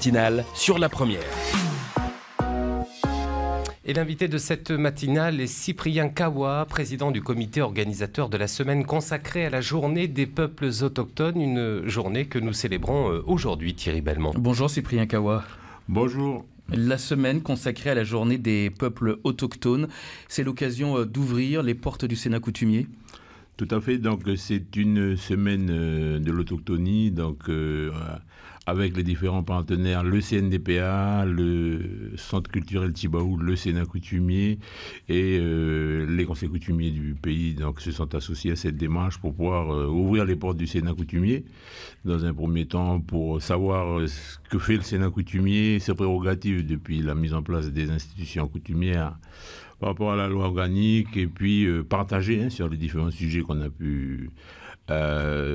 matinale sur la première. Et l'invité de cette matinale est Cyprien Kawa, président du comité organisateur de la semaine consacrée à la journée des peuples autochtones, une journée que nous célébrons aujourd'hui, Thierry Belmont. Bonjour Cyprien Kawa. Bonjour. La semaine consacrée à la journée des peuples autochtones, c'est l'occasion d'ouvrir les portes du Sénat coutumier. Tout à fait, donc c'est une semaine de l'autochtonie, donc avec les différents partenaires, le CNDPA, le Centre culturel Tibaou, le Sénat coutumier et les conseils coutumiers du pays donc, se sont associés à cette démarche pour pouvoir ouvrir les portes du Sénat coutumier. Dans un premier temps, pour savoir ce que fait le Sénat coutumier, ses prérogatives depuis la mise en place des institutions coutumières par rapport à la loi organique et puis partager sur les différents sujets qu'on a pu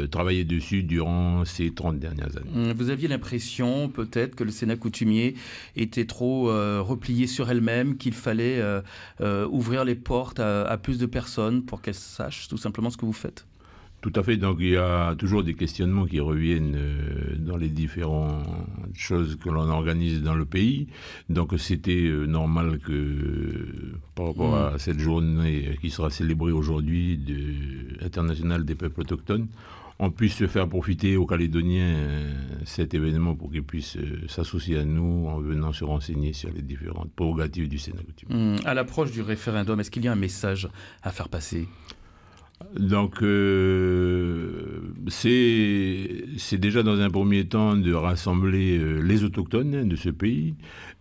travailler dessus durant ces 30 dernières années. Vous aviez l'impression peut-être que le Sénat coutumier était trop replié sur elle-même, qu'il fallait ouvrir les portes à plus de personnes pour qu'elles sachent tout simplement ce que vous faites? Tout à fait, donc il y a toujours des questionnements qui reviennent dans les différentes choses que l'on organise dans le pays. Donc c'était normal que par rapport à cette journée qui sera célébrée aujourd'hui internationale des peuples autochtones, on puisse se faire profiter aux Calédoniens cet événement pour qu'ils puissent s'associer à nous en venant se renseigner sur les différentes prérogatives du Sénat coutumier. À l'approche du référendum, est-ce qu'il y a un message à faire passer ? Donc, c'est déjà dans un premier temps de rassembler les autochtones de ce pays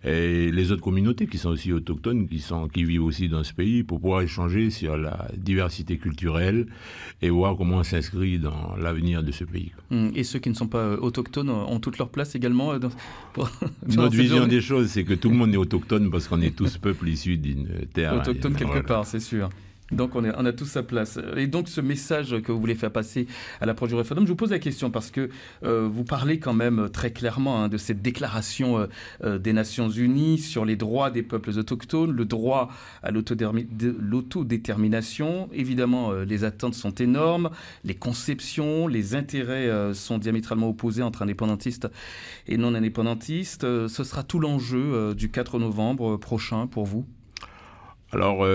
et les autres communautés qui sont aussi autochtones, qui vivent aussi dans ce pays, pour pouvoir échanger sur la diversité culturelle et voir comment on s'inscrit dans l'avenir de ce pays. Et ceux qui ne sont pas autochtones ont toute leur place également Notre vision des choses, c'est que tout le monde est autochtone parce qu'on est tous peuples issus d'une terre. Autochtone quelque part, c'est sûr. Donc on a tous sa place. Et donc ce message que vous voulez faire passer à l'approche du référendum, je vous pose la question parce que vous parlez quand même très clairement de cette déclaration des Nations Unies sur les droits des peuples autochtones, le droit à l'autodétermination. Évidemment, les attentes sont énormes, les conceptions, les intérêts sont diamétralement opposés entre indépendantistes et non indépendantistes. Ce sera tout l'enjeu du 4 novembre prochain pour vous? Alors,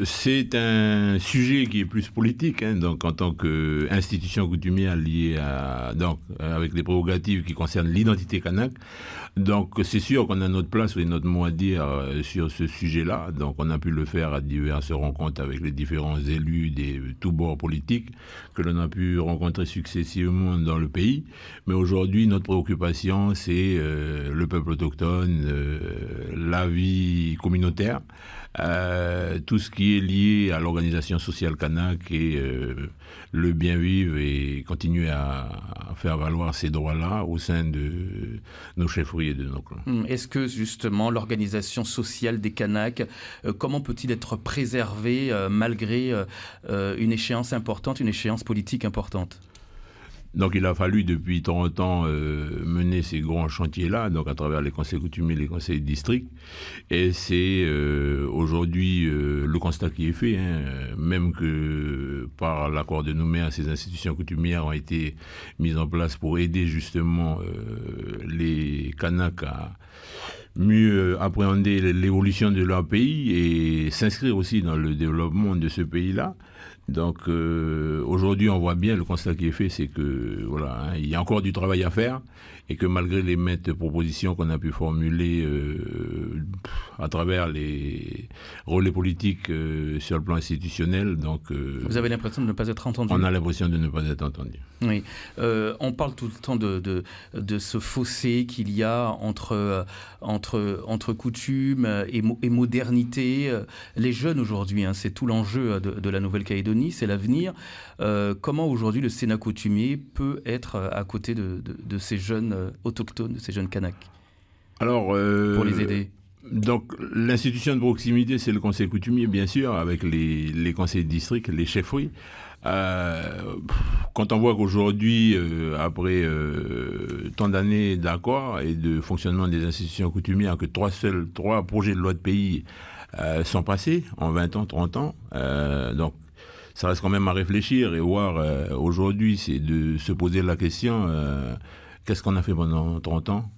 c'est un sujet qui est plus politique, donc en tant qu'institution coutumière liée avec des prérogatives qui concernent l'identité kanak. Donc, c'est sûr qu'on a notre place et notre mot à dire sur ce sujet-là. Donc, on a pu le faire à diverses rencontres avec les différents élus des tous bords politiques que l'on a pu rencontrer successivement dans le pays. Mais aujourd'hui, notre préoccupation, c'est le peuple autochtone, la vie communautaire. Tout ce qui est lié à l'organisation sociale kanak et le bien vivre et continuer à faire valoir ces droits-là au sein de nos chefferies et de nos clans. Est-ce que justement l'organisation sociale des Kanaks, comment peut-il être préservé malgré une échéance importante, une échéance politique importante ? Donc il a fallu depuis 30 ans mener ces grands chantiers-là, donc à travers les conseils coutumiers, les conseils de district. Et c'est aujourd'hui le constat qui est fait, même que par l'accord de Nouméa, ces institutions coutumières ont été mises en place pour aider justement les Kanaks à mieux appréhender l'évolution de leur pays et s'inscrire aussi dans le développement de ce pays-là. Donc aujourd'hui, on voit bien le constat qui est fait, c'est que voilà, il y a encore du travail à faire et que malgré les maintes propositions qu'on a pu formuler à travers les relais politiques sur le plan institutionnel, donc vous avez l'impression de ne pas être entendu. On a l'impression de ne pas être entendu. Oui, on parle tout le temps de ce fossé qu'il y a entre coutumes et modernité. Les jeunes aujourd'hui, c'est tout l'enjeu de la Nouvelle-Calédonie, c'est l'avenir. Comment aujourd'hui le Sénat coutumier peut être à côté de ces jeunes autochtones, de ces jeunes Kanaks, pour les aider? Donc l'institution de proximité, c'est le conseil coutumier, bien sûr, avec les conseils de district, les chefferies. Quand on voit qu'aujourd'hui, après tant d'années d'accords et de fonctionnement des institutions coutumières, que trois projets de loi de pays sont passés en 20 ans, 30 ans, donc ça reste quand même à réfléchir et voir aujourd'hui, c'est de se poser la question, qu'est-ce qu'on a fait pendant 30 ans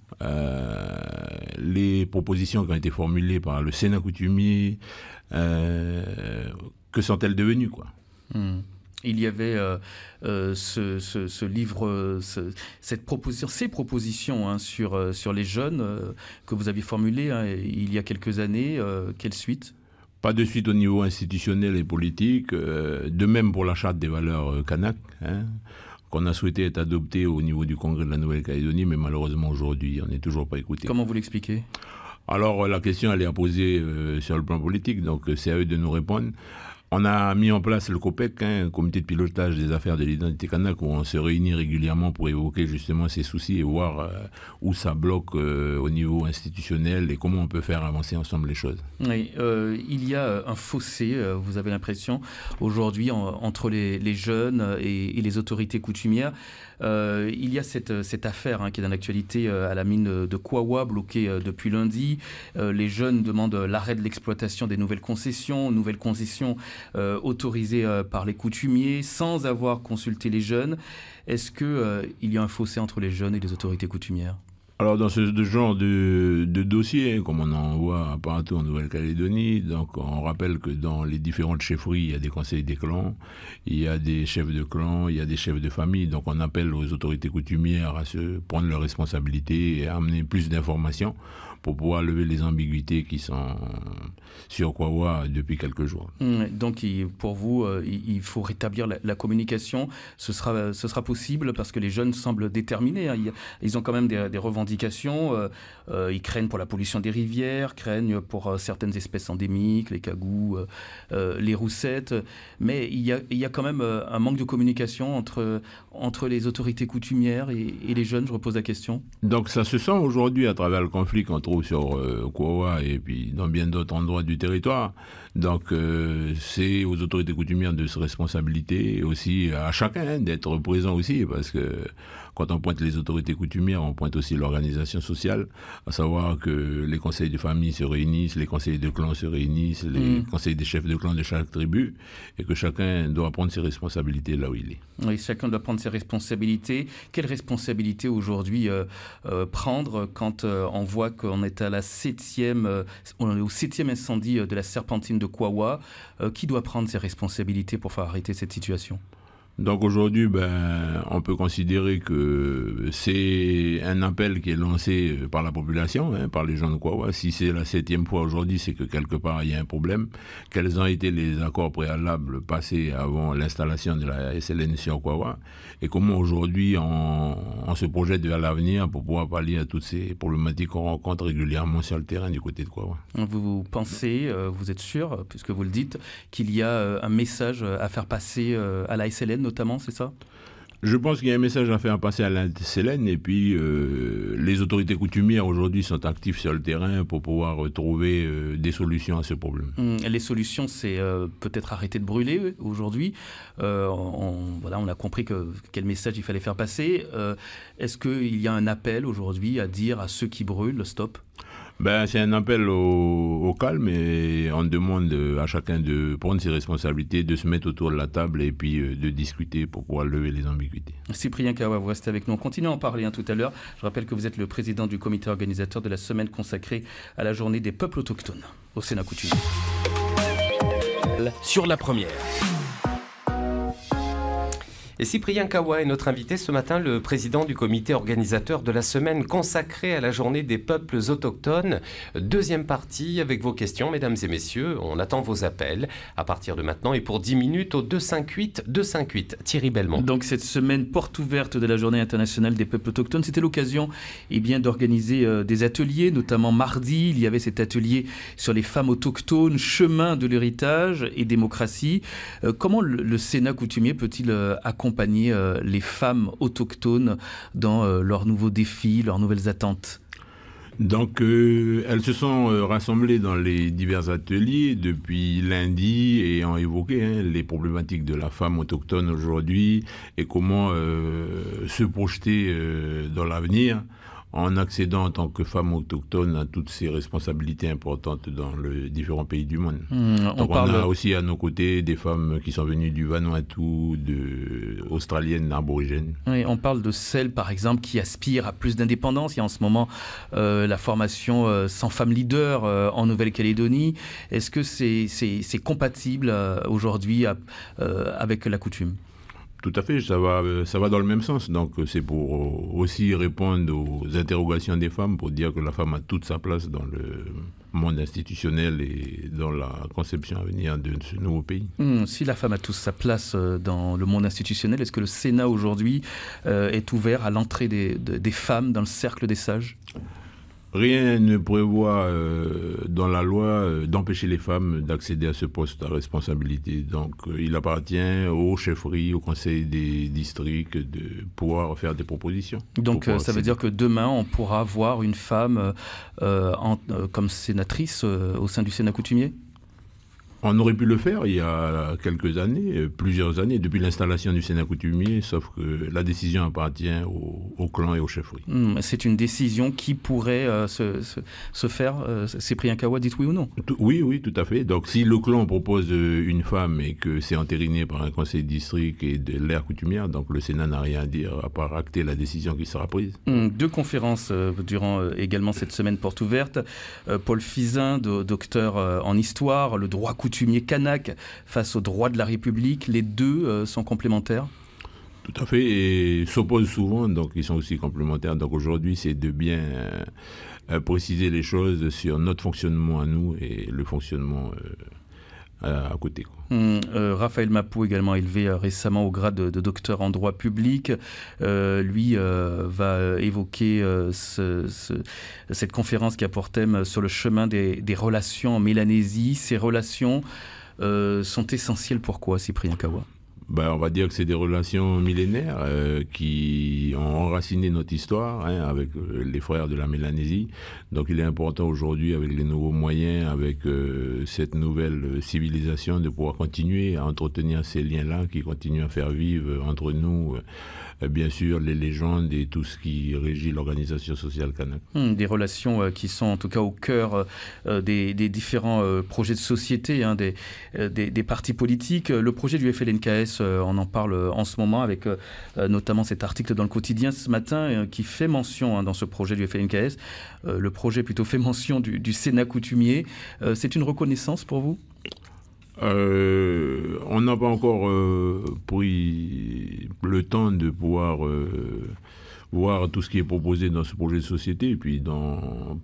les propositions qui ont été formulées par le Sénat coutumier, que sont-elles devenues, quoi? Il y avait ce livre, ces propositions hein, sur les jeunes que vous aviez formulées hein, il y a quelques années. Quelle suite? Pas de suite au niveau institutionnel et politique. De même pour la charte des valeurs kanak, hein, qu'on a souhaité être adoptée au niveau du Congrès de la Nouvelle-Calédonie, mais malheureusement aujourd'hui, on n'est toujours pas écouté. Comment vous l'expliquez? Alors la question, elle est à poser sur le plan politique, donc c'est à eux de nous répondre. On a mis en place le COPEC, hein, un comité de pilotage des affaires de l'identité kanak, où on se réunit régulièrement pour évoquer justement ces soucis et voir où ça bloque au niveau institutionnel et comment on peut faire avancer ensemble les choses. Oui, il y a un fossé, vous avez l'impression, aujourd'hui entre les jeunes et les autorités coutumières. Il y a cette affaire hein, qui est dans l'actualité à la mine de Kawa, bloquée depuis lundi. Les jeunes demandent l'arrêt de l'exploitation des nouvelles concessions autorisées par les coutumiers sans avoir consulté les jeunes. Est-ce qu'il y a un fossé entre les jeunes et les autorités coutumières? Alors dans ce genre de dossier, comme on en voit partout en Nouvelle-Calédonie, donc on rappelle que dans les différentes chefferies, il y a des conseils des clans, il y a des chefs de clan, il y a des chefs de famille, donc on appelle aux autorités coutumières à se prendre leurs responsabilités et à amener plus d'informations pour pouvoir lever les ambiguïtés qui sont sur Kawa depuis quelques jours. Donc pour vous, il faut rétablir la communication. Ce sera possible parce que les jeunes semblent déterminés. Hein. Ils ont quand même des revendications. Ils craignent pour la pollution des rivières, craignent pour certaines espèces endémiques, les cagous, les roussettes. Mais il y a quand même un manque de communication entre les autorités coutumières et les jeunes, je repose la question. Donc ça se sent aujourd'hui à travers le conflit qu'on trouve sur Kawa et puis dans bien d'autres endroits du territoire. Donc c'est aux autorités coutumières de se responsabiliser et aussi à chacun hein, d'être présent aussi, parce que quand on pointe les autorités coutumières, on pointe aussi l'organisation sociale, à savoir que les conseils de famille se réunissent, les conseils de clan se réunissent, les conseils des chefs de clan de chaque tribu, et que chacun doit prendre ses responsabilités là où il est. Oui, chacun doit prendre ses responsabilités. Quelle responsabilité aujourd'hui prendre quand on voit qu'on est à on est au 7e incendie de la serpentine de Kawa? Qui doit prendre ses responsabilités pour faire arrêter cette situation? Donc aujourd'hui, on peut considérer que c'est un appel qui est lancé par la population, hein, par les gens de Kawa. Si c'est la 7e fois aujourd'hui, c'est que quelque part il y a un problème. Quels ont été les accords préalables passés avant l'installation de la SLN sur Kawa? Et comment aujourd'hui on se projette vers l'avenir pour pouvoir pallier à toutes ces problématiques qu'on rencontre régulièrement sur le terrain du côté de Kawa? Vous pensez, vous êtes sûr, puisque vous le dites, qu'il y a un message à faire passer à la SLN notamment, c'est ça? Je pense qu'il y a un message à faire passer à la SLN et puis les autorités coutumières aujourd'hui sont actives sur le terrain pour pouvoir trouver des solutions à ce problème. Les solutions, c'est peut-être arrêter de brûler aujourd'hui. On a compris quel message il fallait faire passer. Est-ce qu'il y a un appel aujourd'hui à dire à ceux qui brûlent, stop? C'est un appel au calme et on demande à chacun de prendre ses responsabilités, de se mettre autour de la table et puis de discuter pour pouvoir lever les ambiguïtés. Cyprien Kawa, vous restez avec nous. On continue à en parler tout à l'heure. Je rappelle que vous êtes le président du comité organisateur de la semaine consacrée à la journée des peuples autochtones au Sénat coutumier. Sur la première. Et Cyprien Kawa est notre invité ce matin, le président du comité organisateur de la semaine consacrée à la journée des peuples autochtones. Deuxième partie avec vos questions, mesdames et messieurs. On attend vos appels à partir de maintenant et pour 10 minutes au 258-258. Thierry Belmont. Donc cette semaine porte ouverte de la journée internationale des peuples autochtones, c'était l'occasion d'organiser des ateliers, notamment mardi. Il y avait cet atelier sur les femmes autochtones, chemin de l'héritage et démocratie. Comment le Sénat coutumier peut-il accompagner les femmes autochtones dans leurs nouveaux défis, leurs nouvelles attentes? Donc, elles se sont rassemblées dans les divers ateliers depuis lundi et ont évoqué les problématiques de la femme autochtone aujourd'hui et comment se projeter dans l'avenir en accédant en tant que femme autochtone à toutes ces responsabilités importantes dans les différents pays du monde. Donc on a aussi à nos côtés des femmes qui sont venues du Vanuatu, australiennes, aborigènes. Oui, on parle de celles, par exemple, qui aspirent à plus d'indépendance. Il y a en ce moment la formation 100 femmes leaders en Nouvelle-Calédonie. Est-ce que c'est compatible aujourd'hui avec la coutume ? Tout à fait, ça va dans le même sens. Donc c'est pour aussi répondre aux interrogations des femmes, pour dire que la femme a toute sa place dans le monde institutionnel et dans la conception à venir de ce nouveau pays. Si la femme a toute sa place dans le monde institutionnel, est-ce que le Sénat aujourd'hui est ouvert à l'entrée des femmes dans le cercle des sages ? Rien ne prévoit dans la loi d'empêcher les femmes d'accéder à ce poste à responsabilité. Donc il appartient aux chefferies, au conseil des districts de pouvoir faire des propositions. Donc ça veut dire que demain on pourra voir une femme comme sénatrice au sein du Sénat coutumier ? On aurait pu le faire il y a quelques années, plusieurs années, depuis l'installation du Sénat coutumier, sauf que la décision appartient au clan et aux chefferies. C'est une décision qui pourrait se faire, Cyprien Kawa, dites oui ou non ? Oui, tout à fait. Donc si le clan propose une femme et que c'est entériné par un conseil de district et de l'aire coutumière, donc le Sénat n'a rien à dire à part acter la décision qui sera prise. 2 conférences durant également cette semaine porte ouverte. Paul Fizin, docteur en histoire, le droit coutumier kanak face aux droits de la République, les deux sont complémentaires ? Tout à fait, et s'opposent souvent, donc ils sont aussi complémentaires. Donc aujourd'hui, c'est de bien préciser les choses sur notre fonctionnement à nous et le fonctionnement à côté. Raphaël Mapou, également élevé récemment au grade de docteur en droit public, lui va évoquer cette conférence qui a pour thème sur le chemin des relations en Mélanésie. Ces relations sont essentielles. Pourquoi, Cyprien Kawa ? On va dire que c'est des relations millénaires qui ont enraciné notre histoire avec les frères de la Mélanésie. Donc il est important aujourd'hui, avec les nouveaux moyens, avec cette nouvelle civilisation, de pouvoir continuer à entretenir ces liens-là qui continuent à faire vivre entre nous, bien sûr, les légendes et tout ce qui régit l'organisation sociale kanak. Des relations qui sont en tout cas au cœur des différents projets de société, des partis politiques. Le projet du FLNKS, on en parle en ce moment avec notamment cet article dans le quotidien ce matin qui fait mention dans ce projet du FLNKS. Le projet plutôt fait mention du Sénat coutumier. C'est une reconnaissance pour vous ? On n'a pas encore pris le temps de pouvoir voir tout ce qui est proposé dans ce projet de société, et puis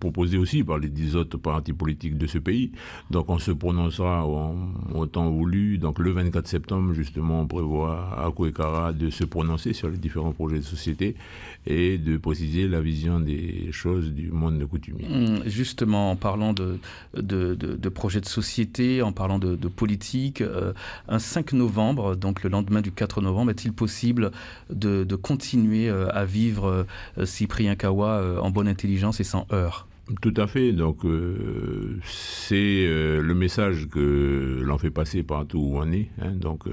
proposé aussi par les 10 autres partis politiques de ce pays. Donc on se prononcera au temps voulu. Donc le 24 septembre, justement, on prévoit à Kouekara de se prononcer sur les différents projets de société et de préciser la vision des choses du monde de coutumier. Justement, en parlant de projets de société, en parlant de politique, un 5 novembre, donc le lendemain du 4 novembre, est-il possible de continuer à vivre Cyprien Kawa en bonne intelligence et sans heurts? Tout à fait. Donc, c'est le message que l'on fait passer partout où on est. Donc,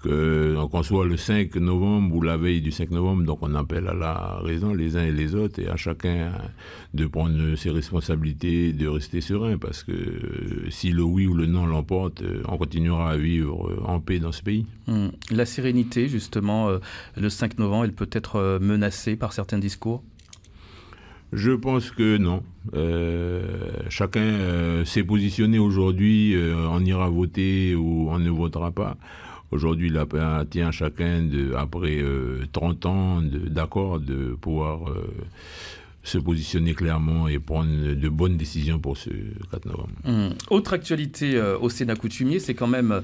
qu'on soit le 5 novembre ou la veille du 5 novembre, donc on appelle à la raison les uns et les autres et à chacun de prendre ses responsabilités, de rester serein, parce que si le oui ou le non l'emporte, on continuera à vivre en paix dans ce pays. La sérénité, justement, le 5 novembre, elle peut être menacée par certains discours? Je pense que non. Chacun s'est positionné aujourd'hui, on ira voter ou on ne votera pas. Aujourd'hui, il appartient à chacun, après 30 ans d'accord, de pouvoir se positionner clairement et prendre de bonnes décisions pour ce 4 novembre. Autre actualité au Sénat coutumier, c'est quand même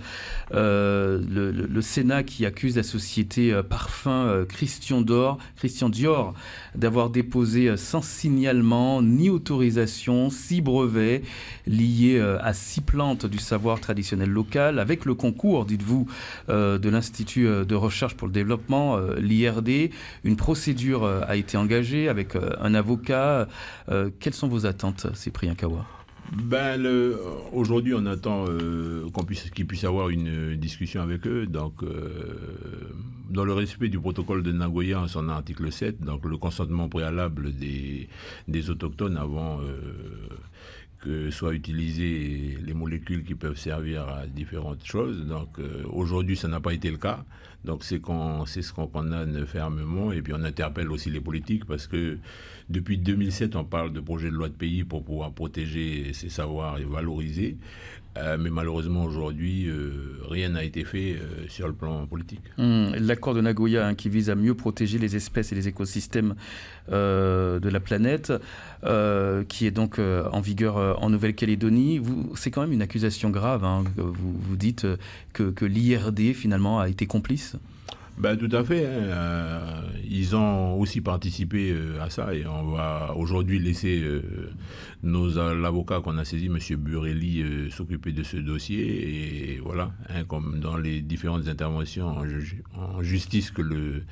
le Sénat qui accuse la société Parfum Christian Dior d'avoir déposé sans signalement ni autorisation 6 brevets liés à 6 plantes du savoir traditionnel local, avec le concours, dites-vous, de l'Institut de recherche pour le développement, l'IRD. Une procédure a été engagée avec un avocat. Quelles sont vos attentes, Cyprien Kawa? Aujourd'hui, on attend qu'il puisse avoir une discussion avec eux. Donc, dans le respect du protocole de Nagoya, en son article 7, donc le consentement préalable des autochtones avant que soient utilisées les molécules qui peuvent servir à différentes choses. Donc, aujourd'hui, ça n'a pas été le cas. Donc, c'est ce qu'on condamne fermement. Et puis, on interpelle aussi les politiques parce que depuis 2007, on parle de projet de loi de pays pour pouvoir protéger ces savoirs et valoriser. Mais malheureusement, aujourd'hui, rien n'a été fait sur le plan politique. L'accord de Nagoya qui vise à mieux protéger les espèces et les écosystèmes de la planète, qui est donc en vigueur en Nouvelle-Calédonie. C'est quand même une accusation grave. Vous dites que l'IRD, finalement, a été complice. Tout à fait. Ils ont aussi participé à ça et on va aujourd'hui laisser l'avocat qu'on a saisi, M. Burelli, s'occuper de ce dossier. Et voilà, comme dans les différentes interventions en justice que le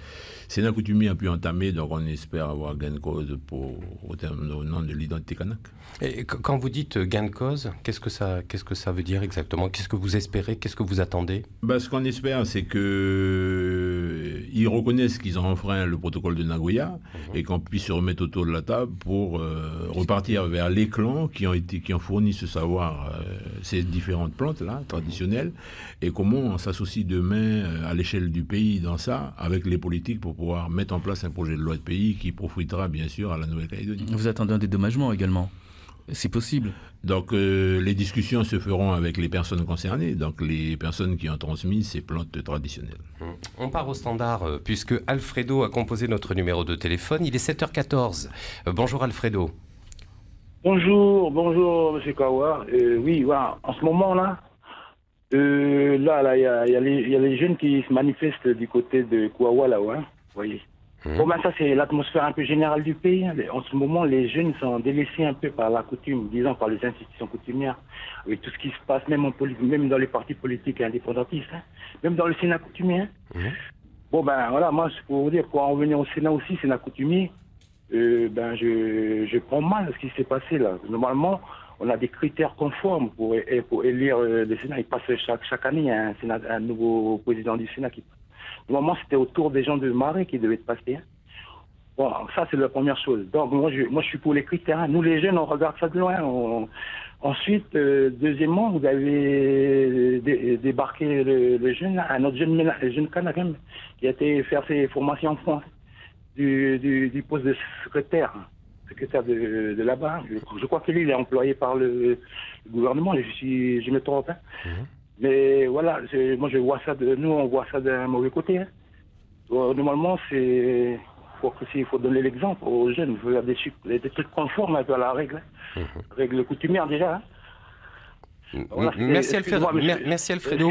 Sénat coutumier a pu entamer, donc on espère avoir gain de cause au nom de l'identité kanak. Et quand vous dites gain de cause, qu'est-ce que ça veut dire exactement? Qu'est-ce que vous espérez? Qu'est-ce que vous attendez? Ce qu'on espère, c'est qu'ils reconnaissent qu'ils ont enfreint le protocole de Nagoya et qu'on puisse se remettre autour de la table pour repartir vers les clans qui ont fourni ce savoir, ces différentes plantes-là, traditionnelles, et comment on s'associe demain à l'échelle du pays dans ça, avec les politiques pour pouvoir mettre en place un projet de loi de pays qui profitera bien sûr à la Nouvelle-Calédonie. Vous attendez un dédommagement également? C'est possible. Donc les discussions se feront avec les personnes concernées, donc les personnes qui ont transmis ces plantes traditionnelles. On part au standard puisque Alfredo a composé notre numéro de téléphone. Il est 7h14. Bonjour Alfredo. Bonjour M. Kawa. Oui, voilà, en ce moment-là, il y a les jeunes qui se manifestent du côté de Kouawa, là, ouais, vous voyez. Ça, c'est l'atmosphère un peu générale du pays. En ce moment, les jeunes sont délaissés un peu par la coutume, disons par les institutions coutumières, avec tout ce qui se passe, même dans les partis politiques indépendantistes, même dans le Sénat coutumier. Voilà, moi, c'est pour vous dire, pour en venir au Sénat aussi, Sénat coutumier, je prends mal ce qui s'est passé là. Normalement, on a des critères conformes pour élire le Sénat. Il passe chaque année, il y a un nouveau président du Sénat qui passe. Normalement, c'était au tour des gens de Marais qui devaient passer. Bon, ça, c'est la première chose. Donc, moi, je suis pour les critères. Nous, les jeunes, on regarde ça de loin. Ensuite, deuxièmement, vous avez débarqué le jeune, un autre jeune Kanak qui a été faire ses formations en France, du poste de secrétaire de là-bas. Je crois qu'il est employé par le gouvernement, je me trompe. Mais voilà, moi je vois ça nous on voit ça d'un mauvais côté. Normalement, il faut donner l'exemple aux jeunes. Il faut faire des trucs conformes à la règle, règle coutumière déjà. Voilà, merci Alfredo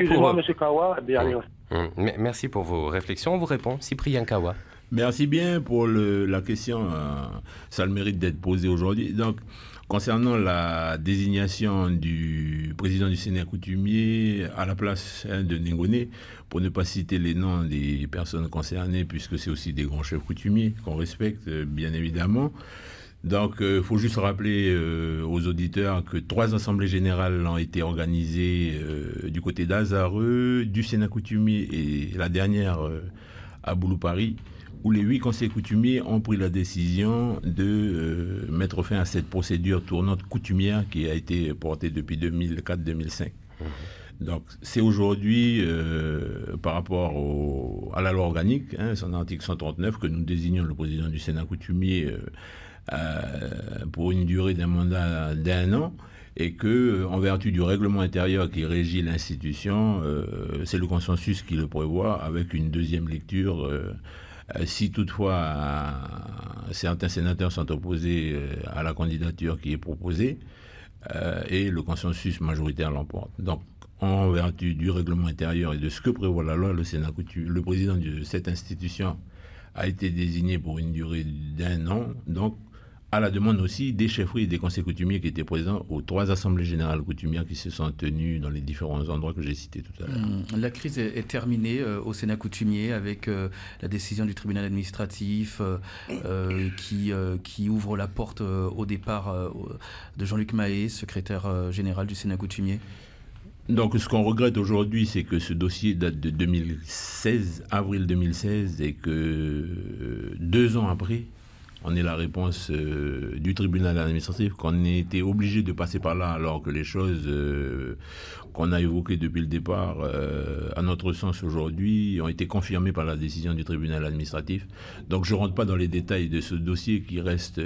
pour... Monsieur Kawa, merci pour vos réflexions. On vous répond, Cyprien Kawa. Merci bien pour la question. Ça a le mérite d'être posé aujourd'hui. Donc, concernant la désignation du président du Sénat coutumier à la place de Nengoné, pour ne pas citer les noms des personnes concernées, puisque c'est aussi des grands chefs coutumiers qu'on respecte, bien évidemment. Donc, il faut juste rappeler aux auditeurs que 3 assemblées générales ont été organisées du côté d'Azareux, du Sénat coutumier et la dernière à Boulou-Paris, où les 8 conseillers coutumiers ont pris la décision de mettre fin à cette procédure tournante coutumière qui a été portée depuis 2004-2005. Donc c'est aujourd'hui, par rapport à la loi organique, son article 139, que nous désignons le président du Sénat coutumier pour une durée d'un mandat d'1 an, et que, en vertu du règlement intérieur qui régit l'institution, c'est le consensus qui le prévoit, avec une deuxième lecture. Si toutefois certains sénateurs sont opposés à la candidature qui est proposée, et le consensus majoritaire l'emporte. Donc, en vertu du règlement intérieur et de ce que prévoit la loi, le président de cette institution a été désigné pour une durée d'1 an. Donc, à la demande aussi des chefferies et des conseils coutumiers qui étaient présents aux 3 assemblées générales coutumières qui se sont tenues dans les différents endroits que j'ai cités tout à l'heure. La crise est terminée au Sénat coutumier avec la décision du tribunal administratif qui ouvre la porte au départ de Jean-Luc Mahé, secrétaire général du Sénat coutumier. Donc ce qu'on regrette aujourd'hui, c'est que ce dossier date de 2016, avril 2016, et que 2 ans après, on ait la réponse du tribunal administratif, qu'on ait été obligé de passer par là, alors que les choses qu'on a évoquées depuis le départ, à notre sens aujourd'hui, ont été confirmées par la décision du tribunal administratif. Donc je ne rentre pas dans les détails de ce dossier qui reste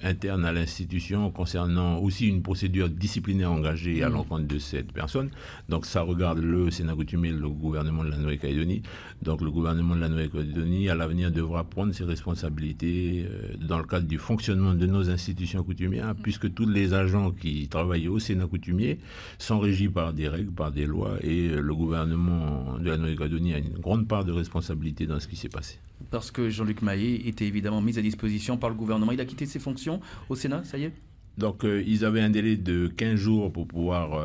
interne à l'institution, concernant aussi une procédure disciplinaire engagée à l'encontre de cette personne. Donc ça regarde le Sénat coutumier, le gouvernement de la Nouvelle-Calédonie. Donc le gouvernement de la Nouvelle-Calédonie, à l'avenir, devra prendre ses responsabilités dans le cadre du fonctionnement de nos institutions coutumières, puisque tous les agents qui travaillent au Sénat coutumier sont régis par des règles, par des lois, et le gouvernement de la Nouvelle-Calédonie a une grande part de responsabilité dans ce qui s'est passé. Parce que Jean-Luc Mahé était évidemment mis à disposition par le gouvernement. Il a quitté ses fonctions au Sénat, ça y est ? Donc ils avaient un délai de 15 jours pour pouvoir...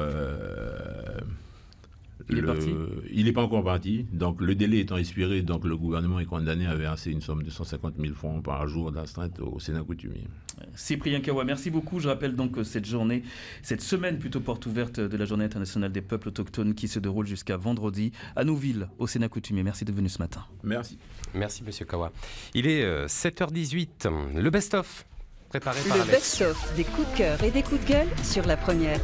Il est parti ? Il n'est pas encore parti. Donc le délai étant expiré, donc le gouvernement est condamné à verser une somme de 150 000 francs par jour d'astreinte au Sénat coutumier. Cyprien Kawa, merci beaucoup. Je rappelle donc que cette semaine plutôt porte ouverte de la Journée internationale des peuples autochtones qui se déroule jusqu'à vendredi à Nouville, au Sénat coutumier. Merci d'être venu ce matin. Merci. Merci Monsieur Kawa. Il est 7h18. Le best-of préparé par Alex. Le best-of des coups de cœur et des coups de gueule sur La Première.